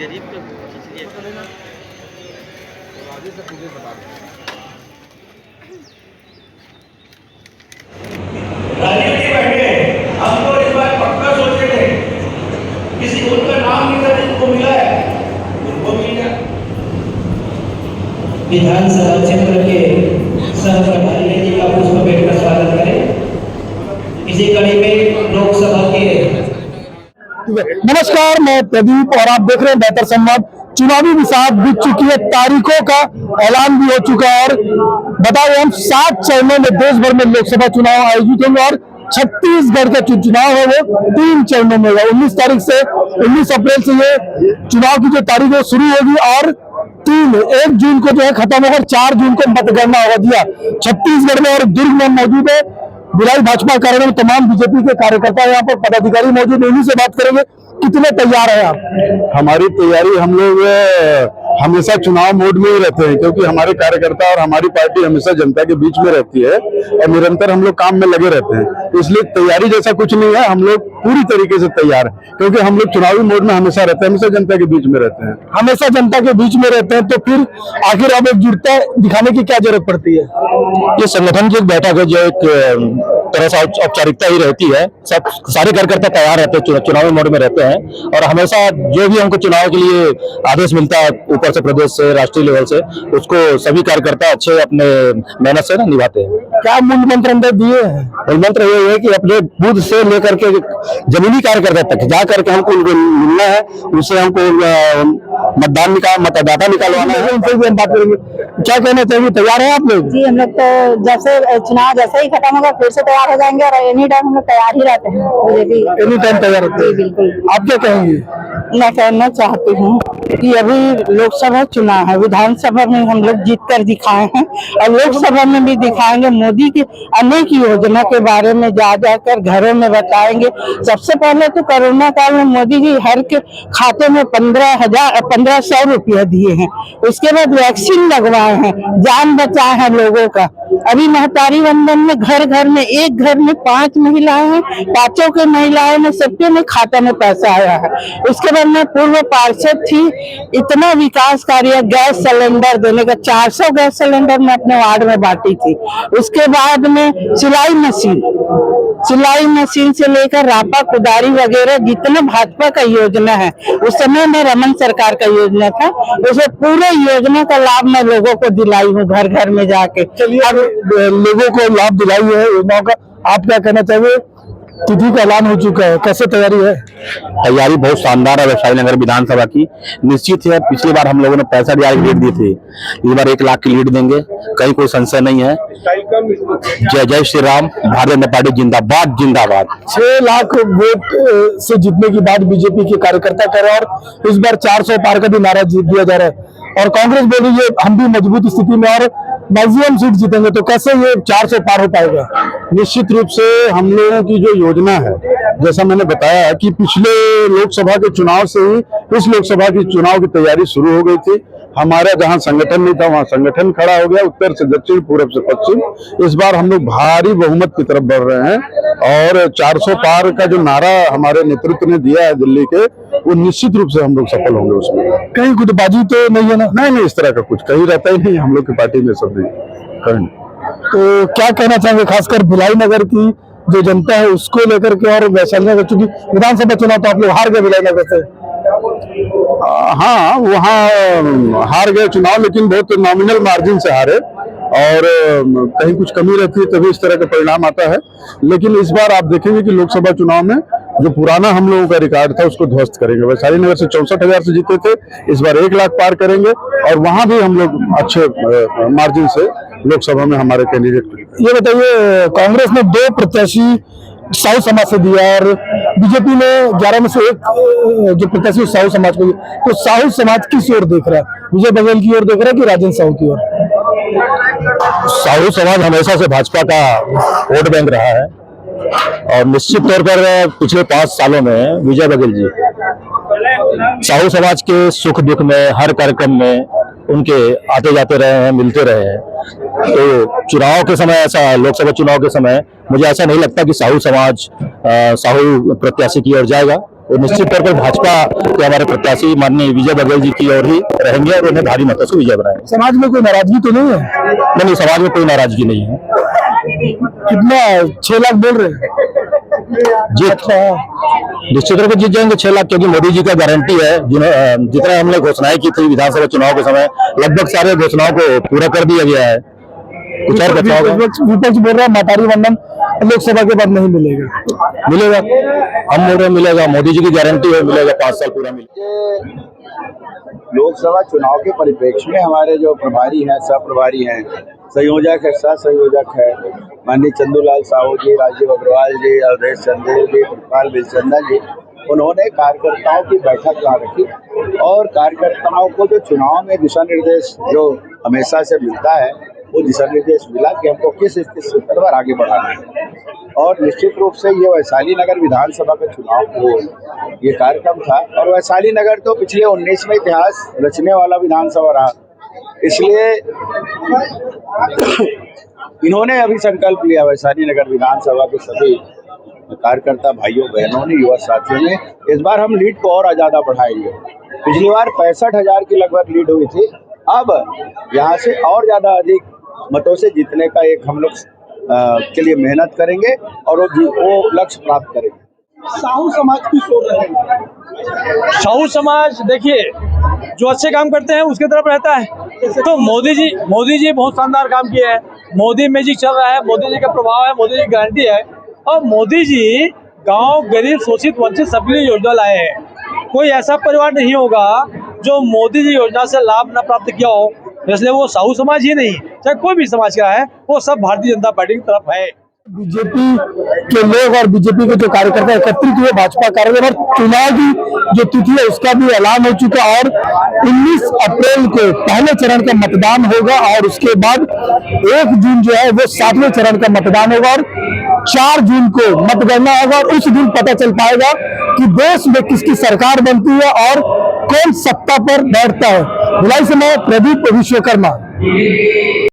गरीब को खींच लिए। राजनीति बैठे हम तो इस बार पक्का सोचे थे किसी उनका नाम नहीं था जिनको मिला है उनको मिल गया। विधानसभा क्षेत्र के सह प्रभारी जी का पुष्प भेंट का स्वागत करें। इसी कड़ी में लोकसभा के नमस्कार, मैं प्रदीप और आप देख रहे हैं बेहतर संवाद। चुनावी मिसाल बीत चुकी है, तारीखों का ऐलान भी हो चुका है और बता रहे हम 7 चरणों में देश भर में लोकसभा चुनाव आयोजित होंगे और छत्तीसगढ़ का जो चुनाव है वो 3 चरणों में होगा। 19 अप्रैल से ये चुनाव की जो तारीख है शुरू होगी और 1 जून को जो है खत्म होगा, 4 जून को मतगणना होगा। दिया छत्तीसगढ़ में और दुर्ग में मौजूद है भिलाई भाजपा कार्यालय में तमाम बीजेपी के कार्यकर्ता यहाँ पर पदाधिकारी मौजूद है। इन्हीं से बात करेंगे, कितने तैयार हैं आप? हमारी तैयारी, हम लोग हमेशा चुनाव मोड में ही रहते हैं क्योंकि हमारे कार्यकर्ता और हमारी पार्टी हमेशा जनता के बीच में रहती है और निरंतर हम लोग काम में लगे रहते हैं। इसलिए तैयारी जैसा कुछ नहीं है, हम लोग पूरी तरीके से तैयार हैं क्योंकि हम लोग चुनावी मोड में हमेशा रहते हैं, हमेशा जनता के बीच में रहते हैं। हमेशा जनता के बीच में रहते हैं तो फिर आखिर अब एकजुटता दिखाने की क्या जरूरत पड़ती है? ये संगठन की एक बैठक है जो एक तरह से औपचारिकता ही रहती है। सब सारे कार्यकर्ता तैयार रहते हैं, चुनावी मोड में रहते हैं और हमेशा जो भी हमको चुनाव के लिए आदेश मिलता है ऊपर से, प्रदेश से, राष्ट्रीय लेवल से, उसको सभी कार्यकर्ता अच्छे अपने मेहनत से निभाते हैं। क्या मूल मंत्र अंदर दिए हैं? मूल मंत्र ये है कि अपने बूथ से लेकर के जमीनी कार्यकर्ता तक जा करके हमको उनको मिलना है, उससे हमको मतदाता निकालवाना है। उनसे भी हम बात करेंगे। क्या कहना चाहिए, तैयार है आप लोग? जी, हम लोग तो जैसे चुनाव जैसे ही खत्म होगा फिर से तैयार हो जाएंगे और एनी टाइम हम लोग तैयार ही रहते हैं। बीजेपी एनी टाइम तैयार रहते हैं। बिल्कुल। आप क्या कहेंगे? मैं कहना चाहती हूँ कि अभी लोकसभा चुनाव है, विधानसभा में हम लोग जीत कर दिखाए हैं और लोकसभा में भी दिखाएंगे। मोदी की अनेक योजना के बारे में जा जाकर घरों में बताएंगे। सबसे पहले तो कोरोना काल में मोदी जी हर के खाते में 1500 रुपया दिए हैं। उसके बाद वैक्सीन लगवाए हैं, जान बचाए हैं लोगों का। अभी महतारी वंदन में घर घर में 5 महिलाएं हैं, 5 के महिलाएं में सबके में खाता में पैसा आया है। उसके बाद मैं पूर्व पार्षद थी, इतना विकास कार्य, गैस सिलेंडर देने का 400 गैस सिलेंडर मैं अपने वार्ड में बांटी थी। उसके बाद में सिलाई मशीन से लेकर रापा कुदारी वगैरह जितना भाजपा का योजना है, उस समय में रमन सरकार का योजना था, उसे पूरे योजना का लाभ मैं लोगों को दिलाई हूँ घर घर में जाके। चलिए, अब लोगों को लाभ दिलाई है योजनाओं का, आप क्या कहना चाहिए? तिथि का ऐलान हो चुका है, कैसे तैयारी है? तैयारी बहुत शानदार है वैशाली नगर विधानसभा की। निश्चित है, पिछली बार हम लोगों ने 65,000 की लीड दी थी, इस बार 1 लाख की लीड देंगे, कहीं कोई संशय नहीं है। जय जय श्री राम, भारतीय जनता पार्टी जिंदाबाद जिंदाबाद। 6 लाख वोट से जीतने की बात बीजेपी के कार्यकर्ता कर रहे हैं और इस बार 400 पार का भी नारा जीत दिया जा रहा है और कांग्रेस बोल रही है हम भी मजबूत स्थिति में और मैक्सिमम सीट जीतेंगे। तो कैसे ये 400 पार हो पाएगा? निश्चित रूप से हम लोगों की जो योजना है, जैसा मैंने बताया कि पिछले लोकसभा के चुनाव से ही इस लोकसभा की चुनाव की तैयारी शुरू हो गई थी। हमारा जहां संगठन नहीं था वहां संगठन खड़ा हो गया, उत्तर से दक्षिण, पूरब से पश्चिम। इस बार हम लोग भारी बहुमत की तरफ बढ़ रहे हैं और 400 पार का जो नारा हमारे नेतृत्व ने दिया है दिल्ली के, वो निश्चित रूप से हम लोग सफल होंगे उसमें। कहीं गुटबाजी तो नहीं है ना? नहीं, इस तरह का कुछ कहीं रहता ही नहीं हम लोग की पार्टी में, सब कहीं। तो क्या कहना चाहेंगे खासकर भिलाई नगर की जो जनता है उसको लेकर के और वैशाली नगर, चूंकि विधानसभा चुनाव तो आप लोग हार गए भिलाई नगर से? हाँ, वहाँ हार गए चुनाव, लेकिन बहुत नॉमिनल मार्जिन से हारे और कहीं कुछ कमी रहती है तभी इस तरह का परिणाम आता है। लेकिन इस बार आप देखेंगे कि लोकसभा चुनाव में जो पुराना हम लोगों का रिकॉर्ड था उसको ध्वस्त करेंगे। वैशाली नगर से 64,000 से जीते थे, इस बार 1 लाख पार करेंगे और वहां भी हम लोग अच्छे मार्जिन से लोकसभा में हमारे कैंडिडेट। ये बताइए, कांग्रेस ने 2 प्रत्याशी साहू समाज से दिया और बीजेपी ने 11 में से 1 जो प्रत्याशी साहू समाज को दिया। तो साहू समाज किस ओर देख रहा है? विजय बघेल की ओर देख रहा है कि राजेंद्र साहू की ओर? साहू समाज हमेशा से भाजपा का वोट बैंक रहा है और निश्चित तौर पर पिछले 5 सालों में विजय बघेल जी साहू समाज के सुख दुख में, हर कार्यक्रम में उनके आते जाते रहे हैं, मिलते रहे हैं। तो चुनाव के समय, ऐसा लोकसभा चुनाव के समय, मुझे ऐसा नहीं लगता कि साहू समाज साहू प्रत्याशी की ओर जाएगा। और निश्चित तौर पर भाजपा के हमारे प्रत्याशी माननीय विजय बघेल जी की ओर ही रहेंगे और उन्हें भारी मतों से विजय बनाएंगे। समाज में कोई नाराजगी तो नहीं है? नहीं, समाज में कोई नाराजगी नहीं है। कितना 6 लाख बोल रहे हैं? निश्चित रूप से जीत जाएंगे 6 लाख, क्योंकि मोदी जी का गारंटी है। जितना हमने घोषणाएं की थी विधानसभा चुनाव के समय, लगभग सारे घोषणाओं को पूरा कर दिया गया है। कुछ और बचा होगा। विपक्ष बोल रहा है मटारी वंदन लोकसभा के बाद नहीं मिलेगा। मिलेगा, हम बोल रहे हैं मिलेगा, मोदी जी की गारंटी है, मिलेगा, 5 साल पूरा मिलेगा। लोकसभा चुनाव के परिप्रेक्ष्य में हमारे जो प्रभारी हैं, सह प्रभारी हैं, संयोजक है, सह संयोजक है, माननीय चंदूलाल साहू जी, राजीव अग्रवाल जी, अवधेश चंदेल जी, कृपाल बिलचंदा जी, उन्होंने कार्यकर्ताओं की बैठक ला रखी और कार्यकर्ताओं को जो चुनाव में दिशा निर्देश जो हमेशा से मिलता है, वो दिशा निर्देश मिला कि हमको किस स्तर पर आगे बढ़ाना है। और निश्चित रूप से ये वैशाली नगर विधानसभा का चुनाव वो ये कार्यक्रम था, और वैशाली नगर तो पिछले 19वें इतिहास रचने वाला विधानसभा रहा, इसलिए इन्होंने अभी संकल्प लिया वैशाली नगर विधानसभा के सभी कार्यकर्ता भाइयों बहनों ने, युवा साथियों ने, इस बार हम लीड को और ज्यादा बढ़ाएंगे। पिछली बार 65,000 की लगभग लीड हुई थी, अब यहाँ से और ज्यादा अधिक मतों से जीतने का एक हम लोग के लिए मेहनत करेंगे और वो लक्ष्य प्राप्त करेंगे। साहू समाज की सोच है। साहू समाज देखिए, जो अच्छे काम करते हैं उसके तरफ रहता है। तो मोदी जी बहुत शानदार काम किए हैं। मोदी मैजिक चल रहा है, मोदी जी का प्रभाव है, मोदी जी की गारंटी है। और मोदी जी गांव, गरीब, शोषित, वंचित सबके लिए योजना लाए हैं। कोई ऐसा परिवार नहीं होगा जो मोदी जी योजना से लाभ न प्राप्त किया हो, इसलिए वो साहू समाज ही नहीं, चाहे कोई भी समाज का है, वो सब भारतीय जनता पार्टी की तरफ है। बीजेपी के लोग और बीजेपी के जो कार्यकर्ता एकत्रित हुए भाजपा कार्यालय पर, चुनाव की जो तिथि है उसका भी ऐलान हो चुका और 19 अप्रैल को पहले चरण का मतदान होगा और उसके बाद 1 जून जो है वो 7वें चरण का मतदान होगा और 4 जून को मतगणना होगा और उस दिन पता चल पाएगा कि देश में किसकी सरकार बनती है और कौन सत्ता पर बैठता है। भिलाई से मैं प्रदीप विश्वकर्मा।